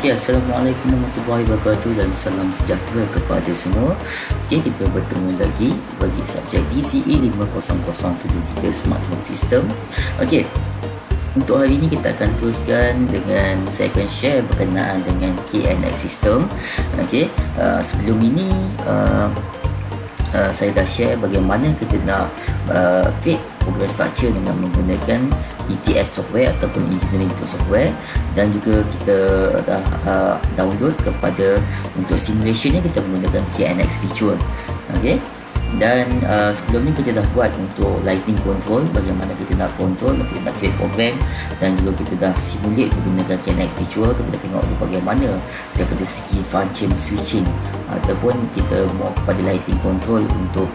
Okey, Assalamualaikum warahmatullahi wabarakatuh dan salam sejahtera kepada semua. Okey, kita bertemu lagi bagi subjek DCE 50073 Smart Home System. Okey, untuk hari ini kita akan teruskan dengan saya akan share berkenaan dengan KNX System. Okey, sebelum ini saya dah share bagaimana kita nak create program structure dengan menggunakan ETS software ataupun engineering tool software, dan juga kita dah download kepada untuk simulationnya kita menggunakan KNX Virtual. Okey, dan sebelum ni kita dah buat untuk lighting control, bagaimana kita nak control, kita nak create program, dan juga kita dah simulate menggunakan KNX Virtual. Kita dah tengok bagaimana daripada segi function switching ataupun kita mau kepada lighting control untuk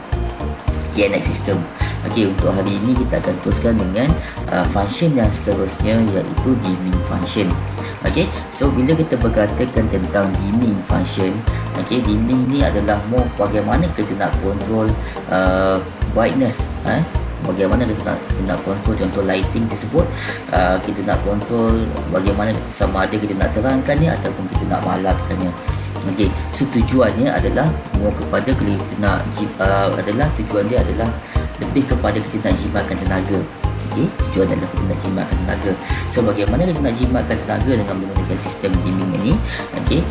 KNX System. Okey, untuk hari ini kita akan teruskan dengan function yang seterusnya, iaitu dimming function. Okey, so bila kita berkatakan tentang dimming function, okey, dimming ni adalah more bagaimana kita nak control brightness, bagaimana kita nak control contoh lighting tersebut. Kita nak control bagaimana sama ada kita nak terangkannya ataupun kita nak malapkannya. Okey, so tujuannya adalah more kepada kita nak tujuan dia adalah lebih kepada kita nak jimatkan tenaga. Okey, tujuan adalah kita nak jimatkan tenaga. So bagaimana kita nak jimatkan tenaga dengan menggunakan sistem dimming ini? Okey,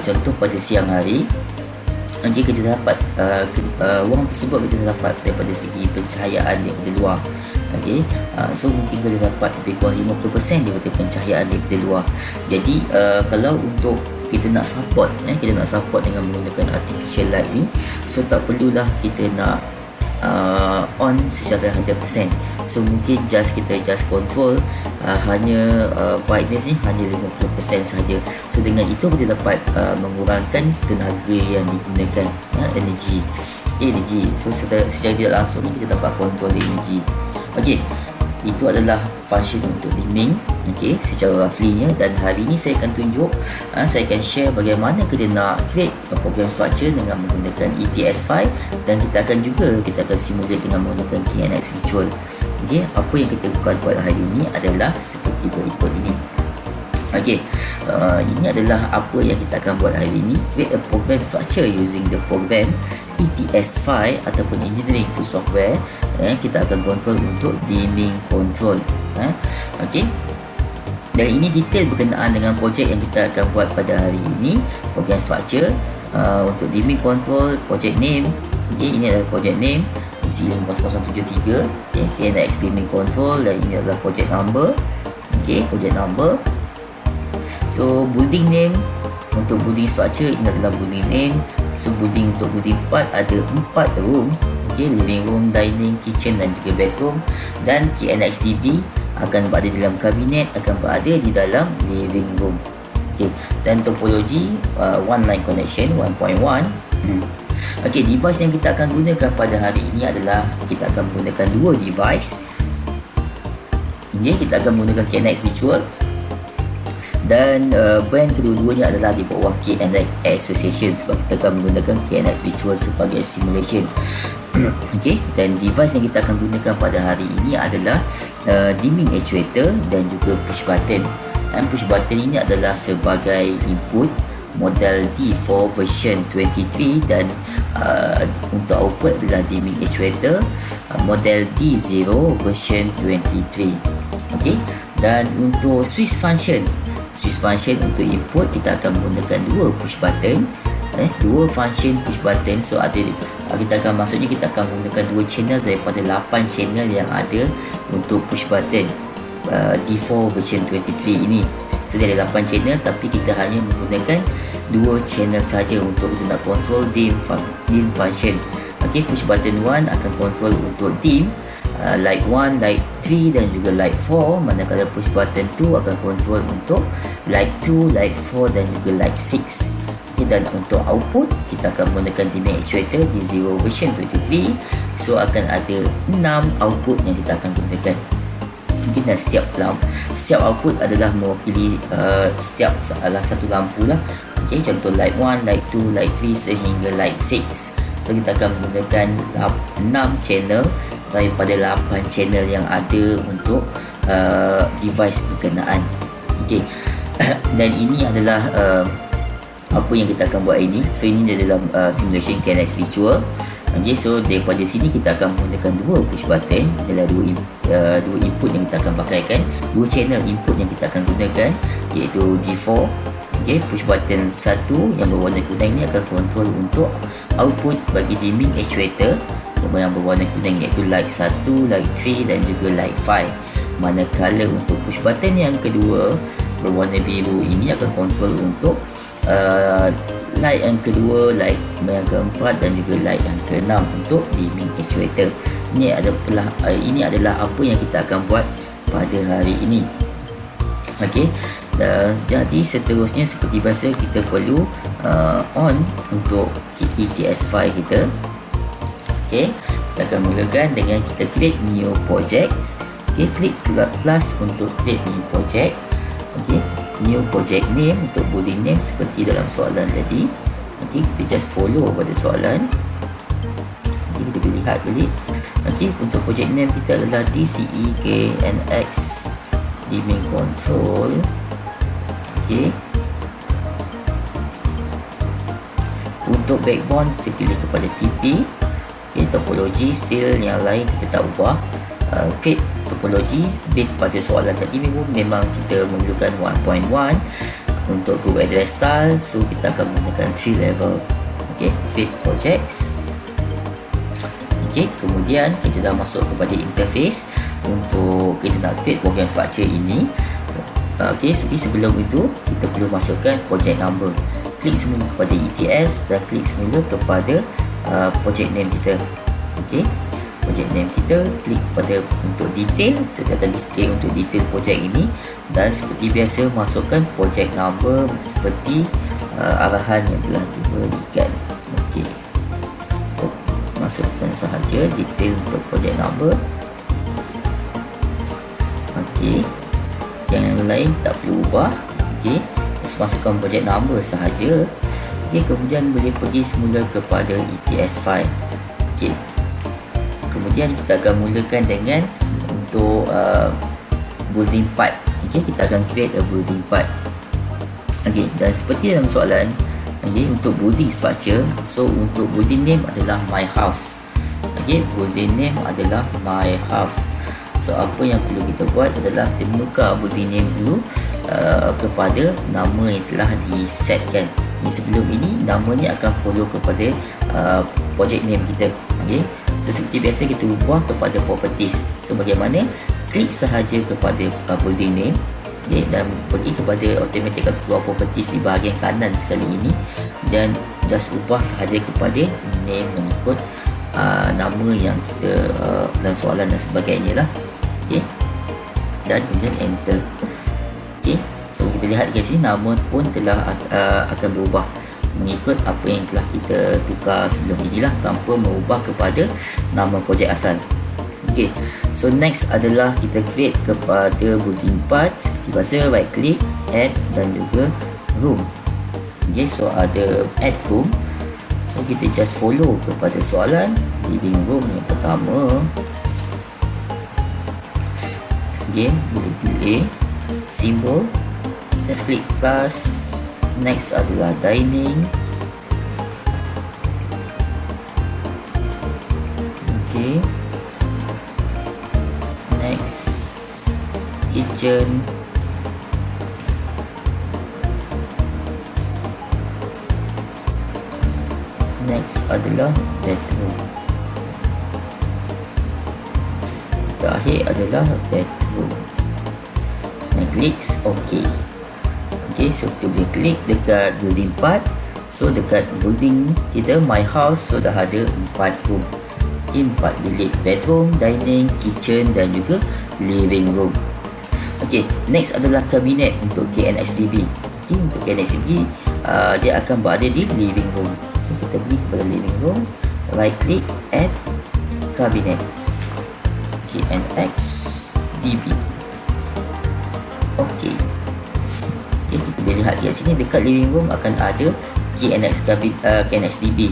contoh pada siang hari, okey, kita dapat ruang tersebut kita dapat daripada segi pencahayaan daripada luar. Okey, so mungkin kita dapat lebih kurang 50% daripada pencahayaan daripada luar. Jadi kalau untuk kita nak support dengan menggunakan artificial light ni, so tak perlulah kita nak on secara 100%. So mungkin kita just control hanya brightness ni hanya 50% saja. So dengan itu kita dapat mengurangkan tenaga yang digunakan, energi. So secara tidak langsung ni kita dapat control energi. Okey, itu adalah function untuk dimming. Okey, secara roughly-nya, dan hari ini saya akan tunjuk, saya akan share bagaimana kita nak create program structure dengan menggunakan ETS file, dan kita akan simulate dengan menggunakan KNX Virtual. Okey, apa yang kita buat hari ini adalah seperti berikut ini. Okey, ini adalah apa yang kita akan buat hari ini, create a program structure using the program ETS file ataupun engineering tool software. Kita akan control untuk dimming control. Okey, dan ini detail berkenaan dengan projek yang kita akan buat pada hari ini. Program structure untuk dimming control, project name. Okey, ini adalah project name DC50073, KNX dimming control, dan ini adalah project number. Okey, project number. So building name, untuk building structure ini adalah building name. So building untuk building part ada 4 room. Okey, living room, dining, kitchen dan juga bedroom. Dan KNX DB akan berada dalam kabinet, akan berada di dalam living room. Okey, dan topologi one line connection 1.1. Okey, device yang kita akan gunakan pada hari ini adalah kita akan menggunakan 2 device. Okey, kita akan menggunakan KNX Virtual, dan brand kedua-duanya adalah di bawah KNX Association, sebab kita akan menggunakan KNX Virtual sebagai simulation. Okey, dan device yang kita akan gunakan pada hari ini adalah dimming actuator dan juga push button. Dan push button ini adalah sebagai input model D4 version 23, dan untuk output adalah dimming actuator model D0 version 23. Okey, dan untuk switch function untuk input kita akan menggunakan 2 push button, 2 function push button. So kita akan menggunakan 2 channel daripada 8 channel yang ada untuk push button D4 version 23 ini. So dia ada 8 channel, tapi kita hanya menggunakan 2 channel saja untuk kita nak control dim function. Okey, push button 1 akan control untuk dim light 1, light 3 dan juga light 4, manakala push button 2 akan control untuk light 2, light 4 dan juga light 6. Okay, dan untuk output kita akan menggunakan dimming actuator di 0 version 23. So akan ada 6 output yang kita akan gunakan. Mungkin dan setiap output adalah mewakili setiap salah satu lampu lah. Okay, contoh light 1, light 2, light 3 sehingga light 6. So kita akan menggunakan 6 channel daripada 8 channel yang ada untuk device berkenaan. Okey, Dan ini adalah apa yang kita akan buat ini. So ini adalah simulation KNX virtual. Okay, so daripada sini kita akan menggunakan dua push button. Adalah dua input yang kita akan pakaikan, dua channel input yang kita akan gunakan, iaitu D4. Okay, push button 1 yang berwarna kuning ni akan kontrol untuk output bagi dimming actuator yang berwarna kuning, iaitu light 1, light 3 dan juga light 5. Manakala untuk push button yang kedua berwarna biru ini akan kontrol untuk light yang kedua, light yang keempat dan juga light yang keenam untuk dimming actuator. Ini adalah apa yang kita akan buat pada hari ini. Okey, jadi seterusnya seperti biasa kita perlu on untuk ETS5 kita. Okey, kita akan mulakan dengan kita create new projects. Okey, klik plus untuk create new project. Okey, new project name untuk building name seperti dalam soalan tadi. Okey, kita just follow pada soalan. Okey, kita boleh lihat balik. Okey, untuk project name kita adalah DCE KNX dimming control. Okey, untuk backbone kita pilih kepada TP. Okey, topologi still yang lain kita tak ubah. Create topologi based pada soalan tadi memang kita memerlukan 1.1 untuk group address style, so kita akan menggunakan 3 level. Okey, create projects. Okey, kemudian kita dah masuk kepada interface untuk kita nak create program structure ini. Okey, jadi sebelum itu kita perlu masukkan project number. Klik semula kepada ETS dan klik semula kepada project name kita. Okey, project name kita, klik pada untuk detail, saya akan display untuk detail project ini, dan seperti biasa masukkan project number seperti arahan yang telah diberikan. Okey, masukkan sahaja detail untuk project number. Okey, yang lain tak perlu ubah. Okey, masukkan project number sahaja. Okey, kemudian boleh pergi semula kepada ETS5. Okey, kemudian kita akan mulakan dengan untuk building part. Okey, kita akan create a building part. Okey, dan seperti dalam soalan, okey, untuk building structure, so untuk building name adalah my house. Okey, building name adalah my house. So apa yang perlu kita buat adalah kita menukar building name dulu kepada nama yang telah disetkan. Sebelum ini nama ni akan follow kepada project name kita. Okey, so seperti biasa kita ubah kepada properties. So bagaimana? Klik sahaja kepada building name, okay, dan pergi kepada automatic keluar properties di bahagian kanan sekali ini, dan just ubah sahaja kepada name mengikut nama yang kita dalam soalan dan sebagainya lah. Okay, dan kemudian enter. Okay, so kita lihat di sini nama pun telah akan berubah mengikut apa yang telah kita tukar sebelum inilah, tanpa mengubah kepada nama projek asal. Okay, so next adalah kita create kepada building part. Seperti biasa, right click, add dan juga room. Okay, so ada add room, so kita just follow kepada soalan living room yang pertama. Okay, boleh pilih simbol, just klik plus. Next adalah dining. Okay, next kitchen. Next adalah bedroom. Terakhir adalah bedroom. Dan klik OK. Okay, so kita boleh klik dekat building part. So dekat building kita my house, so dah ada 4 room. Okay, 4 bilik, bedroom, dining, kitchen dan juga living room. Okay, next adalah kabinet untuk KNXDB. Okay, untuk KNXDB dia akan berada di living room. So kita pergi kepada living room, right click, add cabinets, KNXDB. Okay, okay, kita boleh lihat di sini dekat living room akan ada KNXDB.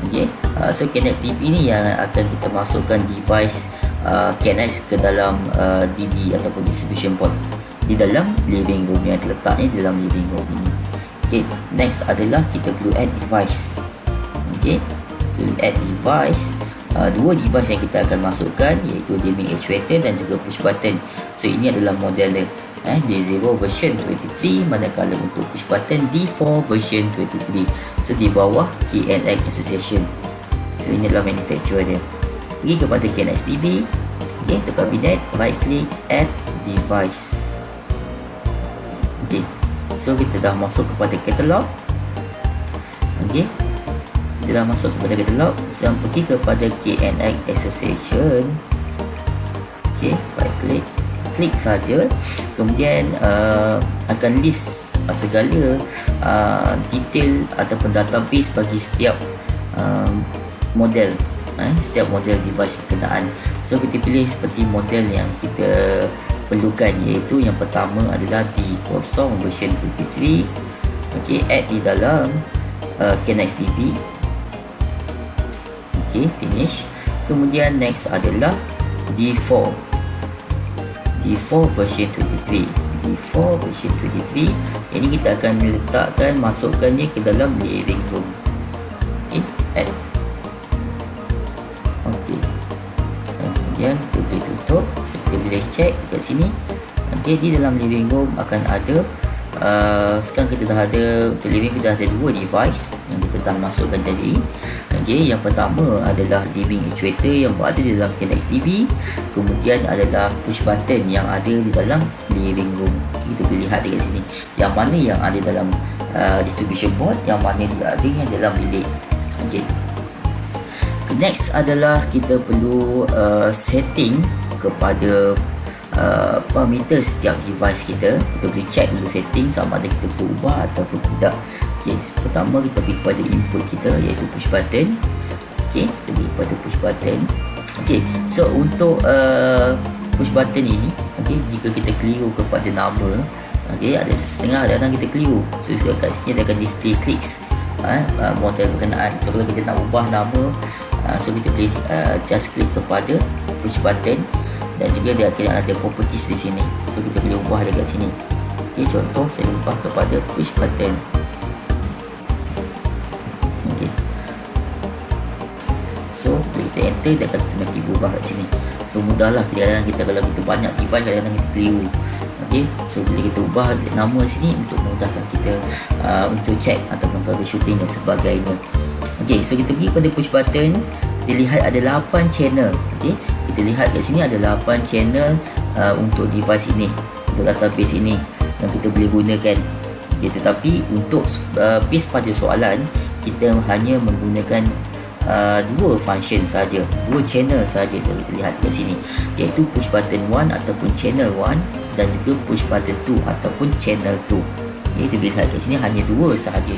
Okay, so KNXDB ni yang akan kita masukkan device KNX ke dalam DB ataupun distribution port. di dalam living room, yang terletaknya di dalam living room ini. Okay, next adalah kita perlu add device. Okay, perlu add device. Dua device yang kita akan masukkan iaitu dimming actuator dan juga push button. So ini adalah model dia, D0 version 23, manakala untuk push button D4 version 23. So di bawah KNX Association. So ini adalah manufacturer dia. Pergi kepada KNX TV. Okay, untuk kabinet, right click, add device. Okay, so kita dah masuk kepada katalog. Okay, kita dah masuk kepada katalog. So pergi kepada KNX Association. Okay, right click, klik saja. Kemudian akan list segala detail ataupun database bagi setiap model, setiap model device berkenaan. So kita pilih seperti model yang kita perlukan, iaitu yang pertama adalah D0 version 23. Okay, add di dalam KNX TV. Okay, finish. Kemudian next adalah D4 version 23. D4 version 23. Ini kita akan letakkan, masukkannya ke dalam living room. Okay, add. Okay, kemudian tutup. So kita boleh check dekat sini. Okay, di dalam living room akan ada sekarang kita dah ada, untuk living kita dah ada dua device yang kita dah masukkan tadi. Okay, yang pertama adalah dimming actuator yang berada di dalam KNX TV. Kemudian adalah push button yang ada di dalam living room. Kita boleh lihat dekat sini yang mana yang ada dalam distribution board, yang mana dia ada yang dalam bilik. Okay, next adalah kita perlu setting kepada parameter setiap device kita. Kita boleh check dulu setting sama ada kita perlu ubah ataupun tidak. Okay, pertama kita pergi kepada input kita iaitu push button. Okay, kita pergi kepada push button. Okay, so untuk push button ini, okay, jika kita keliru kepada nama, okay, ada setengah kadang kita keliru. So kat sini dia akan display clicks, model berkenaan. So kalau kita nak ubah nama, so kita boleh just klik kepada push button, dan juga dia akan ada properties di sini. So kita boleh ubah dekat sini. Okay, contoh saya ubah kepada push button. Okay, so bila kita enter, dia akan automatic berubah kat sini. So mudahlah, kadang-kadang kita kalau kita banyak device, kadang-kadang kita keliru. Okay, so bila kita ubah nama sini untuk memudahkan kita untuk check ataupun troubleshooting dan sebagainya. Okay, so kita pergi pada push button. Kita lihat ada 8 channel. Okay, kita lihat kat sini ada 8 channel untuk device ini, untuk database ini yang kita boleh gunakan. Okay, tetapi untuk base pada soalan, kita hanya menggunakan dua function saja, dua channel saja yang kita lihat kat sini, iaitu push button 1 ataupun channel 1 dan juga push button 2 ataupun channel 2. Okay, kita lihat kat sini hanya dua sahaja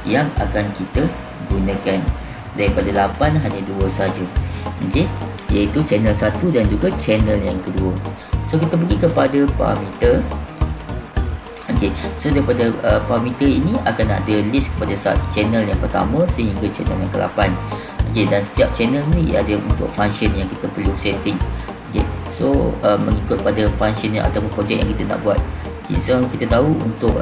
yang akan kita gunakan. Daripada 8 hanya 2 saja. Okey, iaitu channel 1 dan juga channel yang kedua. So kita pergi kepada parameter. Okey, so daripada parameter ini akan ada list kepada channel yang pertama sehingga channel yang ke-8. Okey, dan setiap channel ni ada untuk function yang kita perlu setting. Okey, so mengikut pada function yang ataupun projek yang kita nak buat. Okay, so kita tahu untuk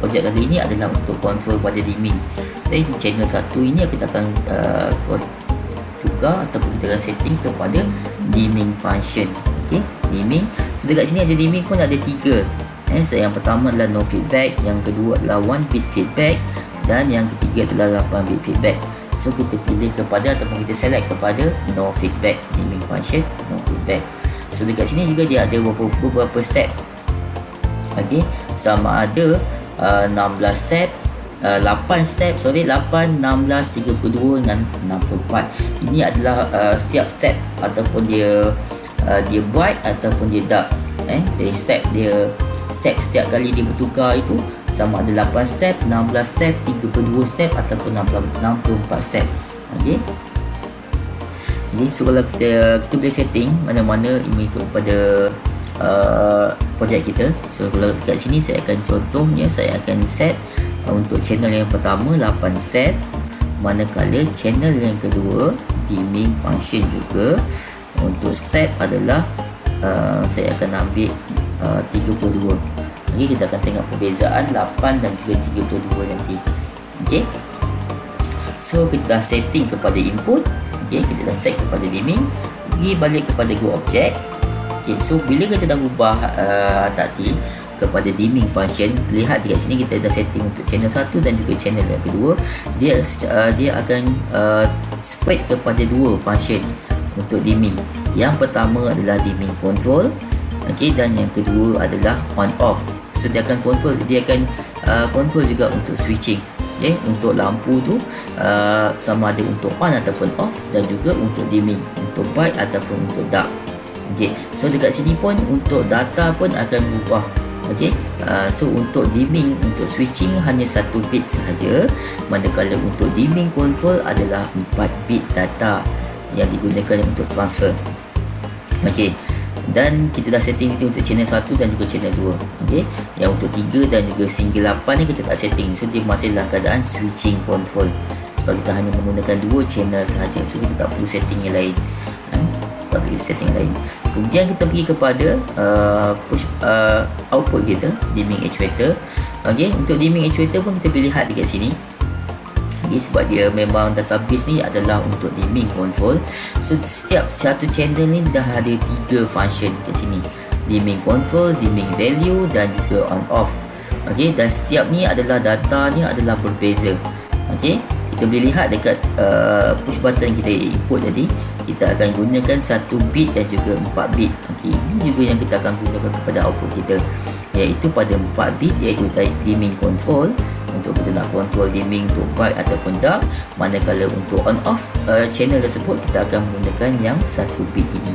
projek kali ini adalah untuk control pada dimming. Jadi channel 1 ini kita akan tukar ataupun kita akan setting kepada dimming function. Okey, dimming. So dekat sini ada dimming pun ada 3. So yang pertama adalah no feedback, yang kedua adalah 1 bit feedback, dan yang ketiga adalah 8 bit feedback. So kita pilih kepada ataupun kita select kepada no feedback, dimming function no feedback. So dekat sini juga dia ada beberapa step. Okey, sama ada 16 step, 8 step, 8, 16, 32 dan 64. Ini adalah setiap step ataupun dia buat ataupun dia tak. Dari step dia, step setiap kali dia bertukar itu sama ada 8 step, 16 step, 32 step ataupun 64 step. Okey. Jadi so kalau kita boleh setting mana-mana mengikut pada projek kita. So kalau dekat sini saya akan contohnya, saya akan set untuk channel yang pertama 8 step, manakala channel yang kedua dimming function juga untuk step adalah saya akan ambil 32. Okey, kita akan tengok perbezaan 8 dan juga 32 nanti. Okey, so kita dah setting kepada input. Okey, kita dah set kepada dimming. Pergi balik kepada go object. Okey, so bila kita dah ubah tadi kepada dimming function, lihat dekat sini kita dah setting untuk channel 1 dan juga channel yang kedua. Dia akan spread kepada dua function untuk dimming. Yang pertama adalah dimming control, okey, dan yang kedua adalah on off. So dia akan control juga untuk switching. Okay, untuk lampu tu sama ada untuk on ataupun off, dan juga untuk dimming, untuk bright ataupun untuk dark. Okay, so dekat sini pun untuk data pun akan berubah. Okay, so untuk dimming, untuk switching hanya 1 bit sahaja, manakala untuk dimming control adalah 4 bit data yang digunakan untuk transfer. Okay, dan kita dah setting itu untuk channel 1 dan juga channel 2. Okey, yang untuk 3 dan juga single 8 ni kita tak setting, so dia masih dalam keadaan switching control. Kalau kita hanya menggunakan 2 channel sahaja, so kita tak perlu setting yang lain. Tak perlu setting yang lain. Kemudian kita pergi kepada push output kita, dimming actuator. Okey, untuk dimming actuator pun kita boleh lihat dekat sini. Okay, sebab dia memang database ni adalah untuk dimming control. So setiap satu channel ni dah ada 3 function kat sini: dimming control, dimming value dan juga on off. Okey, dan setiap ni adalah data ni adalah berbeza. Okey, kita boleh lihat dekat push button kita input tadi, kita akan gunakan 1 bit dan juga 4 bit. Okey, ini juga yang kita akan gunakan kepada output kita, iaitu pada 4 bit, iaitu dimming control untuk kita nak control dimming untuk bright ataupun dark. Manakala untuk on off channel tersebut, kita akan menggunakan yang 1 bit ini.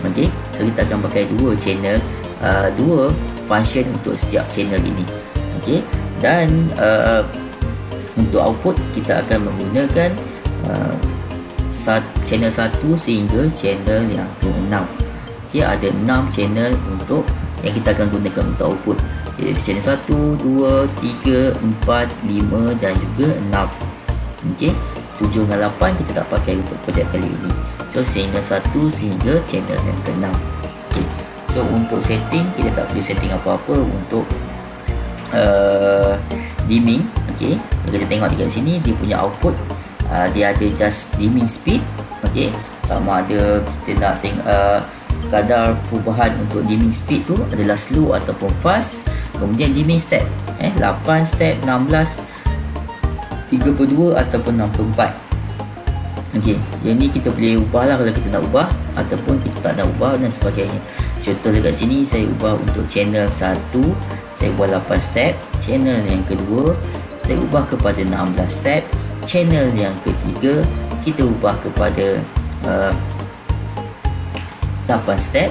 Okey, so kita akan pakai 2 channel, 2 function untuk setiap channel ini. Okey, dan untuk output kita akan menggunakan channel 1 sehingga channel yang ke-6. Okey, ada 6 channel untuk yang kita akan gunakan untuk output. Jadi channel 1, 2, 3, 4, 5 dan juga 6. Okey, 7 dan 8 kita tak pakai untuk projek kali ini. So channel 1 sehingga channel yang ke-6. Okey, so untuk setting kita tak perlu setting apa-apa untuk dimming. Okey, kita tengok dekat sini dia punya output, dia ada just dimming speed. Okey, sama ada kita nak tengok kadar perubahan untuk dimming speed tu adalah slow ataupun fast. Kemudian dimming step 8 step, 16, 32 ataupun 64. Okey, yang ni kita boleh ubah lah kalau kita nak ubah ataupun kita tak nak ubah dan sebagainya. Contoh dekat sini saya ubah untuk channel 1, saya ubah 8 step. Channel yang kedua saya ubah kepada 16 step. Channel yang ketiga kita ubah kepada 8 step.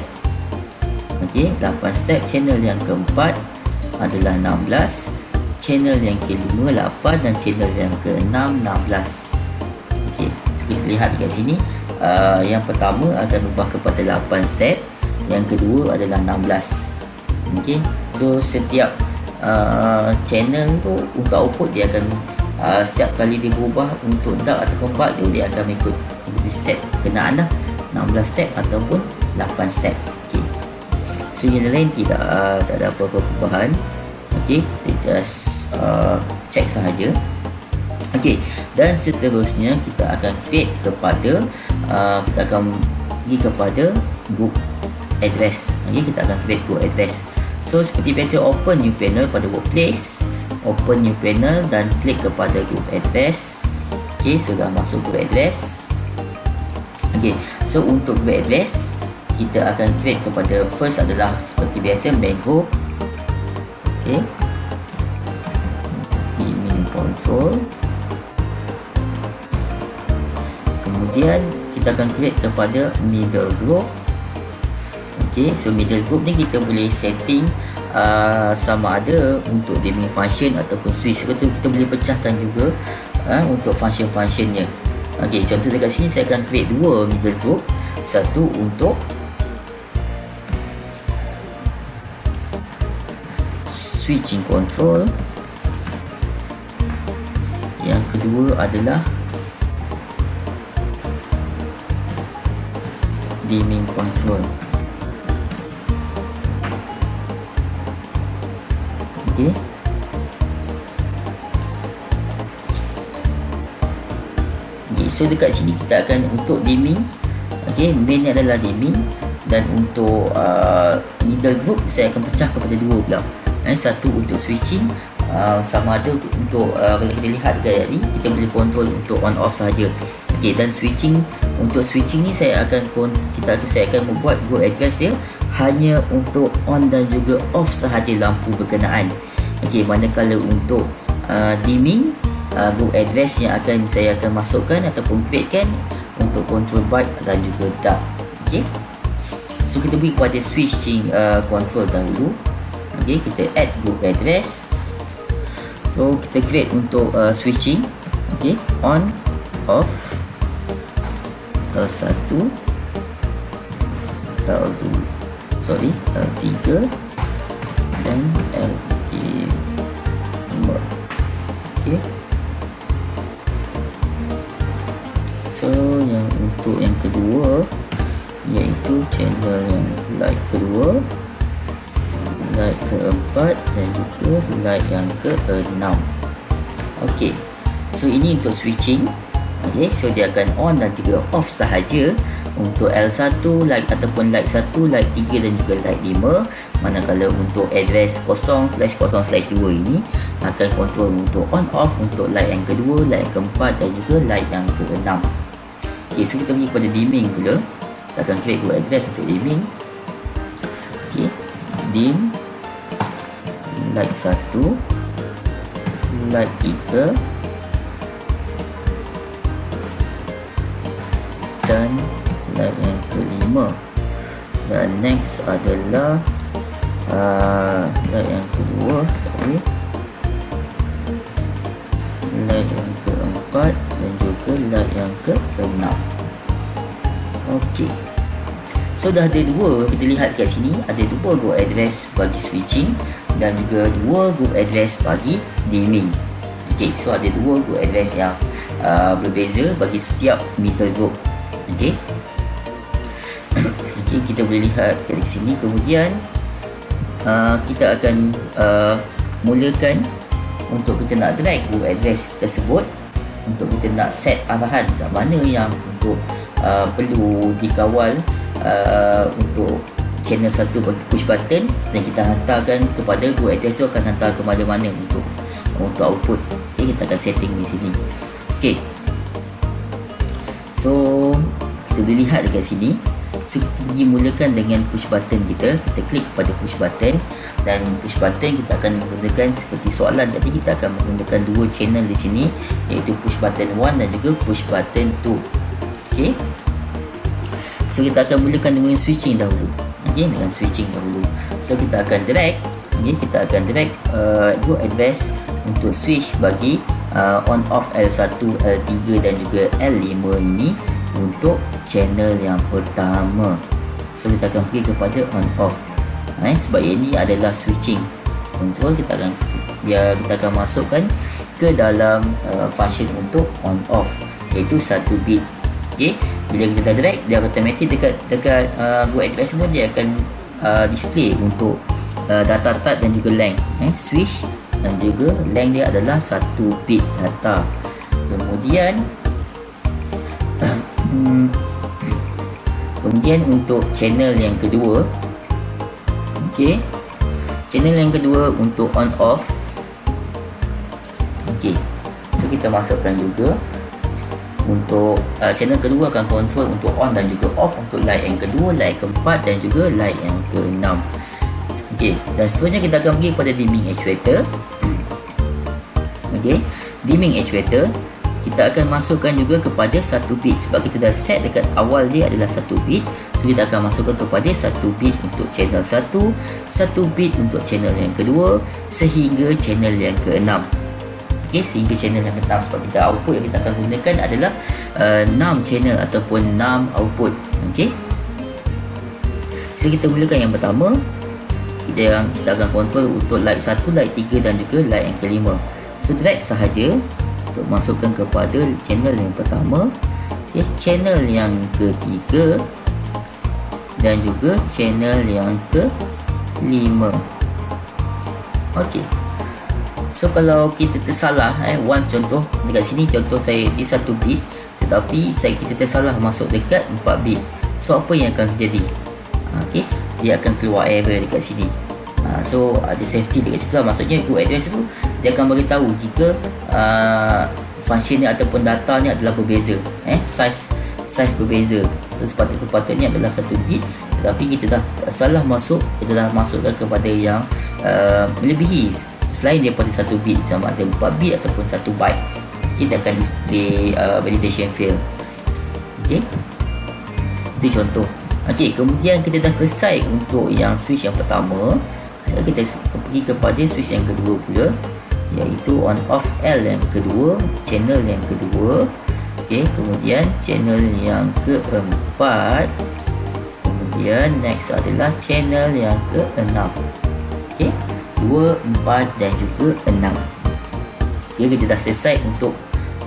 Okey, 8 step. Channel yang keempat adalah 16. Channel yang kelima 8 dan channel yang keenam 16. Okey, so kita lihat dekat sini, yang pertama akan ubah kepada 8 step, yang kedua adalah 16. Okey, so setiap channel tu untuk output dia akan setiap kali dia berubah untuk dark ataupun bright tu, dia akan ikut step kenaan lah, 16 step ataupun 8 step. Okey, so yang lain tidak tak ada apa-apa perubahan. Okey, kita just check sahaja. Okey, dan seterusnya kita akan create kepada kita akan pergi kepada group address. Okey, kita akan create group address. So seperti biasa, open new panel pada workplace, open new panel dan klik kepada group address. Okey, sudah masuk group address. Okey, so untuk group address kita akan create kepada first adalah seperti biasa main group. Okey, dimming control. Kemudian kita akan create kepada middle group. Okey, so middle group ni kita boleh setting sama ada untuk dimming function ataupun switch. Kita boleh pecahkan juga untuk function-functionnya. Okey, contoh dekat sini saya akan create 2 middle group. Satu untuk switching control, yang kedua adalah dimming control. Okey. Okay, so dekat sini kita akan untuk dimming. Okey, main ni adalah dimming, dan untuk middle group saya akan pecah kepada dua pula. Satu untuk switching, sama ada untuk kalau kita lihat dekat ni kita boleh control untuk on off sahaja. Okey, dan untuk switching ni saya akan membuat go address dia hanya untuk on dan juga off sahaja lampu berkenaan. Okey, manakala untuk dimming, go address yang saya akan masukkan ataupun createkan untuk control byte dan juga dark. Okey, so kita pergi kepada switching control dahulu. Okey, kita add go address. So kita create untuk switching. Okey, on off L1 L3 dan L5. Okey, so yang untuk yang kedua iaitu channel yang light kedua, light keempat dan juga light yang keenam. Okey, so ini untuk switching. Okey, so dia akan on dan juga off sahaja untuk L1 light ataupun light 1, light 3 dan juga light 5. Manakala untuk address 0/0/2 ini akan control untuk on off untuk light yang kedua, light yang keempat dan juga light yang keenam. Okey, so kita pergi kepada dimming pula. Kita akan create go address untuk dimming. Okey, dim light 1, light 3 dan light yang kelima. Dan next adalah light yang kedua, light yang keempat dan juga light yang keenam. Okey, so dah ada dua, kita lihat kat sini ada dua go address bagi switching dan juga dua go address bagi dimming. Okey, so ada dua go address yang berbeza bagi setiap middle group. Okey. Okey, kita boleh lihat dari sini. Kemudian kita akan mulakan untuk kita nak drag go address tersebut, untuk kita nak set arahan kat mana yang untuk perlu dikawal untuk channel 1 bagi push button, dan kita hantarkan kepada go address tu akan hantar ke mana-mana untuk output. Okey, kita akan setting di sini. Okey, so kita boleh lihat dekat sini. So kita pergi mulakan dengan push button kita klik pada push button, dan push button kita akan menggunakan seperti soalan tadi, kita akan menggunakan dua channel di sini, iaitu push button 1 dan juga push button 2. Okey, so kita akan mulakan dengan switching dahulu. Okey, dengan switching dahulu. So kita akan drag, kita akan drag go address untuk switch bagi on off L1, L3 dan juga L5 ini untuk channel yang pertama. So kita akan pergi kepada on off. Sebab ini adalah switching control, kita akan masukkan ke dalam function untuk on off, iaitu 1 bit. Okey, bila kita drag, dia automatic dekat go address semua dia akan display untuk data type dan juga length. Switch dan juga length dia adalah 1 bit data. Kemudian untuk channel yang kedua, okey, channel yang kedua untuk on off. Okey, so kita masukkan juga untuk channel kedua akan control untuk on dan juga off untuk light yang kedua, light keempat dan juga light yang keenam. Okey, dan seterusnya kita akan pergi kepada dimming actuator. Okey, dimming actuator kita akan masukkan juga kepada 1 bit, sebab kita dah set dekat awal dia adalah 1 bit. So kita akan masukkan kepada 1 bit untuk channel 1, 1 bit untuk channel yang kedua sehingga channel yang keenam. Okey, sehingga channel yang keenam, sebab kita output yang kita akan gunakan adalah 6 channel ataupun 6 output. Okey, so kita mulakan yang pertama. Kita akan kontrol untuk light 1, light 3 dan juga light yang kelima. So drag sahaja untuk masukkan kepada channel yang pertama, channel yang ketiga dan juga channel yang kelima. Okey, So kalau kita tersalah, one contoh dekat sini, contoh saya di 1 bit, tetapi kita tersalah masuk dekat 4 bit. So apa yang akan terjadi? Okey, dia akan keluar error dekat sini. So ada safety dekat situ lah. Maksudnya group address tu dia akan beritahu jika function ni ataupun data ni adalah berbeza, size berbeza. So sepatutnya adalah 1 bit, tetapi kita dah salah masuk, kita dah masukkan kepada yang melebihi selain daripada 1 bit, sama ada 4 bit ataupun 1 byte. Kita akan display validation fail. Okey, itu contoh. Okey, kemudian kita dah selesai untuk yang switch yang pertama. Kita pergi kepada switch yang kedua pula, iaitu on off L yang kedua, channel yang kedua. Okey, kemudian channel yang keempat, kemudian next adalah channel yang ke-6. Okey, 2, 4 dan juga 6. Okay, kita dah selesai untuk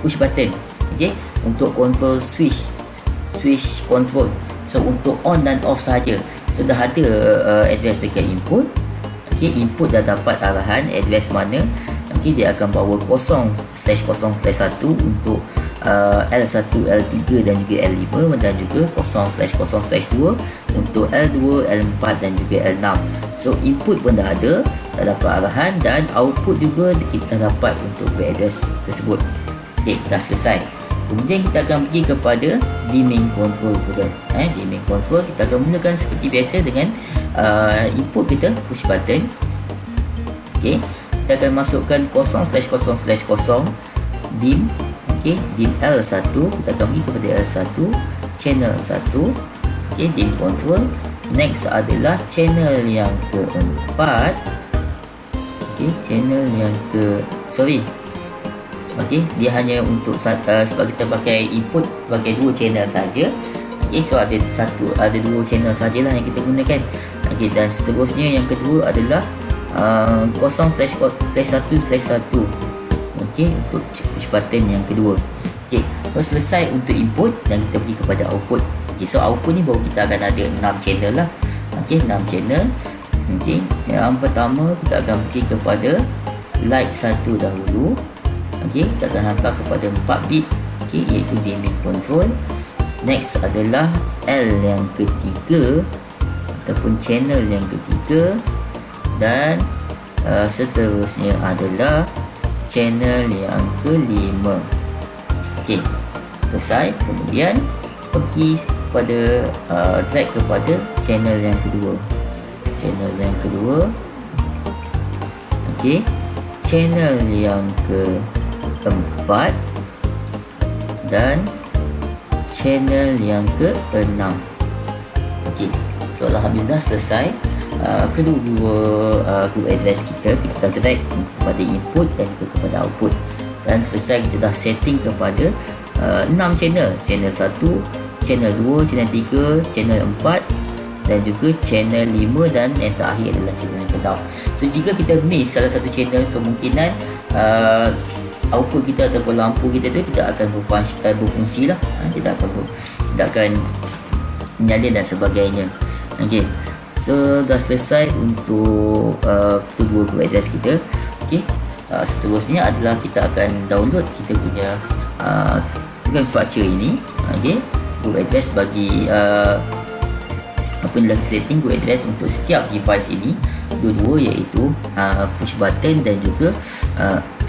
push button. Okey, untuk control switch control. So untuk on dan off saja. So dah ada address dekat input. Okey, input dah dapat arahan address mana. Okey, dia akan bawa 0/0/1 untuk L1, L3 dan juga L5, dan juga 0/0/2 untuk L2, L4 dan juga L6. So input pun dah ada, dah dapat arahan, dan output juga kita dapat untuk address tersebut. Okey, dah selesai. Kemudian kita akan pergi kepada dimming control pula. Dimming control kita akan mulakan seperti biasa dengan input kita push button. Okey, kita akan masukkan 0/0/0 dim. Okey, dim L1, kita akan pergi kepada L1, channel 1. Okey, dim control. Next adalah channel yang keempat. Okey, channel yang Okey, dia hanya untuk sebab kita pakai input pakai 2 channel saja. Okey, so ada 2 channel sajalah yang kita gunakan. Okey, dan seterusnya yang kedua adalah 0/1/1. Okey, untuk push button yang kedua. Okey, so selesai untuk input dan kita pergi kepada output. Okey, so output ni baru kita akan ada 6 channel lah. Okey, 6 channel. Okey, yang pertama kita akan pergi kepada light 1 dahulu. Okey, kita akan hantar kepada 4 bit, okey, iaitu dimming control. Next adalah L yang ketiga ataupun channel yang ketiga, dan seterusnya adalah channel yang kelima. Okey, selesai. Kemudian pergi pada drag kepada channel yang kedua. Okey, channel yang keempat dan channel yang ke-6. Okey, so alhamdulillah selesai kedua group address kita drag kepada input dan juga kepada output, dan selesai kita dah setting kepada 6 channel 1, channel 2, channel 3, channel 4 dan juga channel 5, dan yang terakhir adalah channel yang ke-6. So jika kita miss salah satu channel, kemungkinan output kita ataupun lampu kita tu tidak akan berfungsi lah, tidak akan menyala dan sebagainya. Okey, so dah selesai untuk kedua group address kita. Okey, seterusnya adalah kita akan download kita punya program structure ini. Okey, group address bagi apa yang telah setting group address untuk setiap device ini, dua-dua, iaitu push button dan juga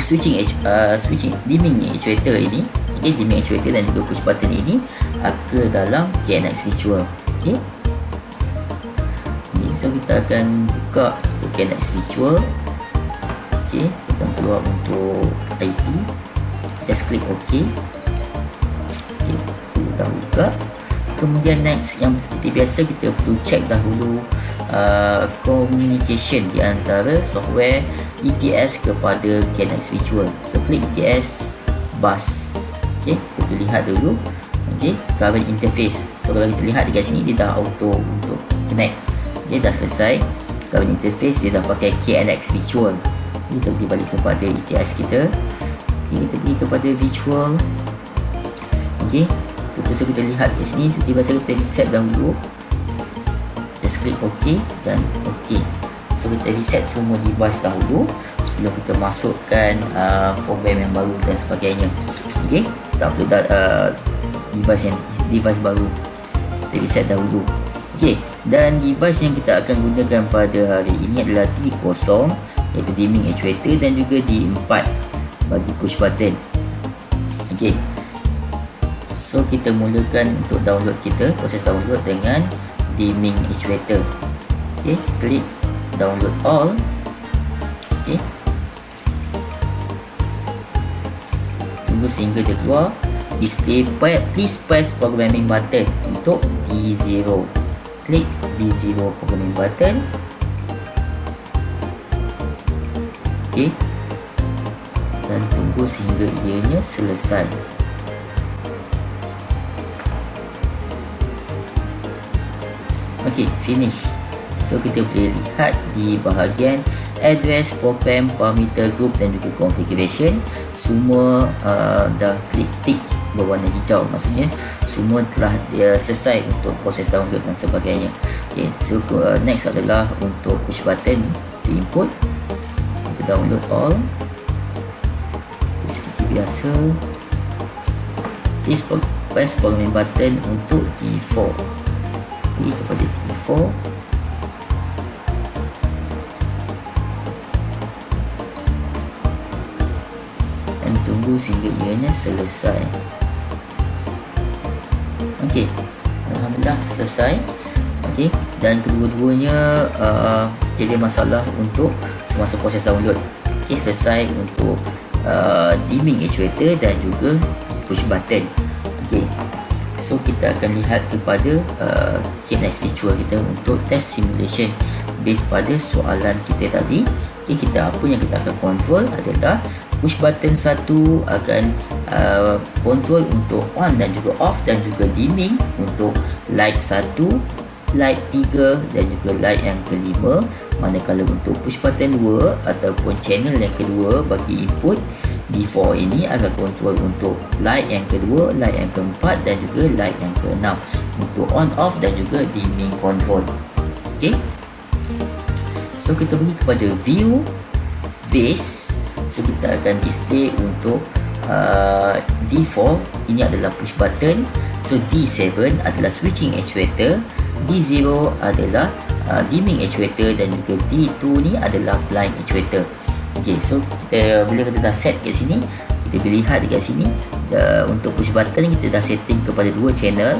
switching dimming actuator ini. Okey, dimming actuator dan juga push button ini ke dalam KNX Virtual. Okey, so kita akan buka untuk KNX Virtual. Okey, kita akan keluar untuk IP, just klik OK. Okey, kita buka. Kemudian next, yang seperti biasa kita perlu check dahulu communication di antara software ETS kepada KNX Virtual. So klik ETS bus. Okey, kita lihat dulu. Okey, current interface. So kalau kita lihat dekat sini, dia dah auto untuk connect. Okey, dah selesai current interface, dia dah pakai KNX Virtual. Kita pergi balik kepada ETS kita. Okey, kita pergi kepada Virtual. Okey, kita lihat di sini seperti biasa, kita reset dahulu, just klik OK dan OK. So kita reset semua device dahulu sebelum kita masukkan program yang baru dan sebagainya. Okey, kita upload device baru, kita reset dahulu. Okey, dan device yang kita akan gunakan pada hari ini adalah D0, iaitu dimming actuator, dan juga D4 bagi push button. Okey, so kita mulakan untuk download kita, proses download dengan dimming actuator. Okey, klik download all. Okey, tunggu sehingga dia keluar. Display please press programming button untuk D0. Klik D0 programming button. Okey, dan tunggu sehingga ianya selesai. Okey, finish. So kita boleh lihat di bahagian address, program, parameter, group dan juga configuration, semua dah klik tick berwarna hijau, maksudnya semua telah selesai untuk proses download dan sebagainya. Okay, so next adalah untuk push button to input. Kita download all seperti biasa. Please press programming button untuk D4. Pilih kepada D4. Dan tunggu sehingga ianya selesai. Okey, alhamdulillah selesai. Okey, dan kedua-duanya jadi masalah untuk semasa proses download. Okey, selesai untuk dimming actuator dan juga push button. Okey, so kita akan lihat kepada KNX virtual kita untuk test simulation based pada soalan kita tadi. Okey, apa yang kita akan control adalah push button 1 akan control untuk on dan juga off, dan juga dimming untuk light 1, light 3 dan juga light yang kelima. Manakala untuk push button 2 ataupun channel yang kedua bagi input D4 ini akan control untuk light yang kedua, light yang keempat dan juga light yang keenam untuk on off dan juga dimming control. Okey, so kita pergi kepada view base. So kita akan display untuk D4 ini adalah push button. So D7 adalah switching actuator, D0 adalah dimming actuator dan juga D2 ni adalah blind actuator. Okey, so kita bila kita dah set kat sini, kita boleh lihat dekat sini untuk push button kita dah setting kepada 2 channel.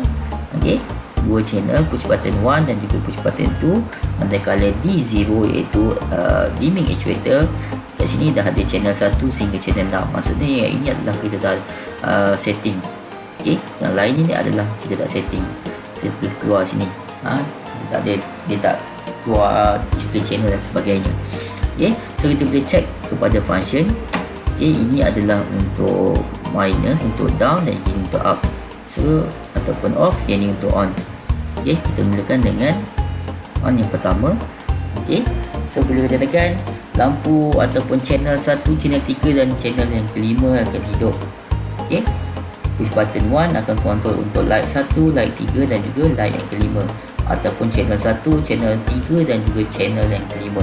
Okey, 2 channel, push button 1 dan juga push button 2. Manakala D0 iaitu dimming actuator, kat sini dah ada channel 1 sehingga channel 6. Maksudnya yang ini adalah kita dah setting. Okey, yang lain ini adalah kita tak setting. Saya keluar sini. Dia tak ada, dia tak keluar display channel dan sebagainya. Okey, so kita boleh check kepada function. Okey, ini adalah untuk minus, untuk down dan ini untuk up. So ataupun off, yang ini untuk on. Okey, kita mulakan dengan on yang pertama. Okey, so bila kita tekan, lampu ataupun channel 1, channel 3 dan channel yang kelima akan hidup. Okey, push button 1 akan kontrol untuk light 1, light 3 dan juga light yang kelima, ataupun channel 1, channel 3 dan juga channel yang kelima.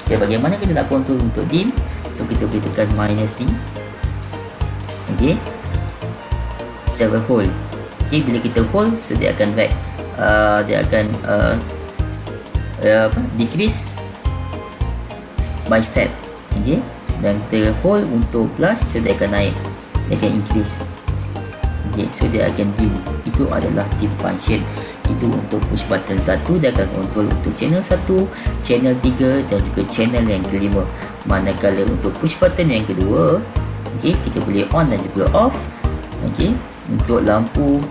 Okay, bagaimana kita nak kontrol untuk dim? So kita boleh tekan minus D. Okey, secara hold. Okey, bila kita hold, so dia akan drag, dia akan decrease by step. Okey, dan kita hold untuk plus, so dia akan naik, dia akan increase. Okey, so dia akan dim. Itu adalah dim function. Itu untuk push button 1, dia akan kontrol untuk channel 1, channel 3 dan juga channel yang kelima. Manakala untuk push button yang kedua, okey, kita boleh on dan juga off. Okey, untuk lampu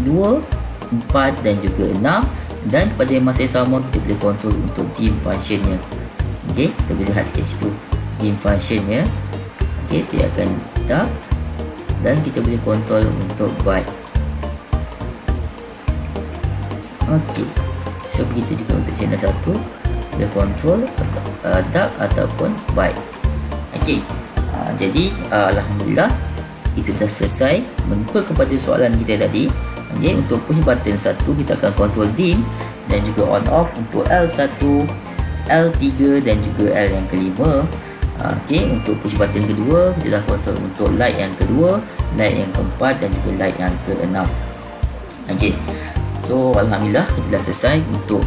2, 4 dan juga 6, dan pada masa yang sama kita boleh kontrol untuk dim functionnya. Okey, kita boleh lihat kat situ dim functionnya. Okey, dia akan dark dan kita boleh kontrol untuk bright. Okey, so begitu juga untuk channel 1, dia kontrol dark ataupun bright. Okey, jadi alhamdulillah kita dah selesai mengikut kepada soalan kita tadi. Okey, untuk push button 1 kita akan kontrol dim dan juga on off untuk L1, L3 dan juga L yang kelima. Okey, untuk push button kedua kita dah kontrol untuk light yang kedua, light yang keempat dan juga light yang keenam. Okey, so alhamdulillah kita dah selesai untuk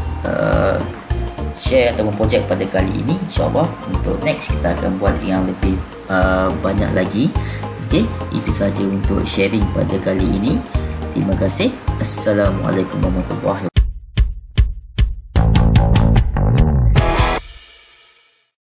share ataupun projek pada kali ini. InsyaAllah untuk next kita akan buat yang lebih banyak lagi. Okey, itu saja untuk sharing pada kali ini. Terima kasih. Assalamualaikum warahmatullahi wabarakatuh.